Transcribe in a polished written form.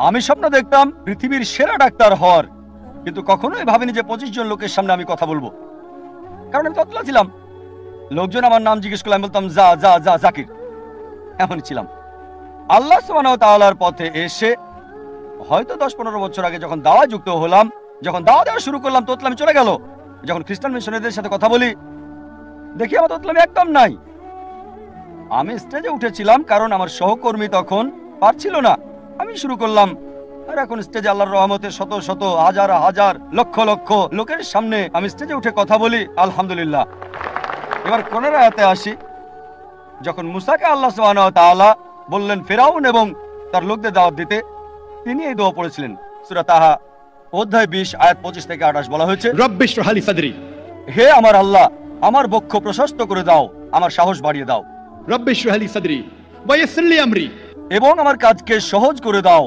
আমি স্বপ্ন দেখতাম পৃথিবীর সেরা ডাক্তার হওয়ার, কিন্তু কখনোই ভাবিনি যে 25 জন লোকের সামনে আমি কথা বলবো। কারণ আমি ততলা ছিলাম, লোকজন আমার নাম জিজ্ঞেস করলে আমি বলতাম যা যা যা জাকির, এমন ছিলাম। আল্লাহ সুবহানাহু ওয়া তাআলার পথে এসে হয়তো 10-15 বছর আগে যখন দাওয়া যুক্ত হলাম, যখন দাওয়া দেওয়া শুরু করলাম, তোতলামি চলে গেল। যখন খ্রিস্টান মিশনারিদের সাথে কথা বলি, দেখি আমার তোতলামি একদম নাই। আমি স্টেজে উঠেছিলাম কারণ আমার সহকর্মী তখন পারছিল না, আমি শুরু করলাম। আর এখন স্টেজে আল্লাহর রহমতে শত শত হাজার হাজার লক্ষ লক্ষ লোকের সামনে আমি স্টেজে উঠে কথা বলি, আলহামদুলিল্লাহ। এবার কোরআনের আয়াতে আসি। যখন মুসাকে আল্লাহ সুবহানাহু ওয়া তাআলা বললেন ফিরআউন এবং তার লোকদের দাওয়াত দিতে, তিনি এই দোয়া পড়েছিলেন। সূরা তাহা অধ্যায় 20 আয়াত 25 থেকে 28 বলা হয়েছে, রব্বি ইশরাহ লি সাদরি, হে আমার আল্লাহ, আমার বক্ষ প্রশস্ত করে দাও, আমার সাহস বাড়িয়ে দাও, রব্বি ইশরাহ লি সাদরি ওয়া ইয়াসসির লি আমরি, এবং আমার কাজকে সহজ করে দাও।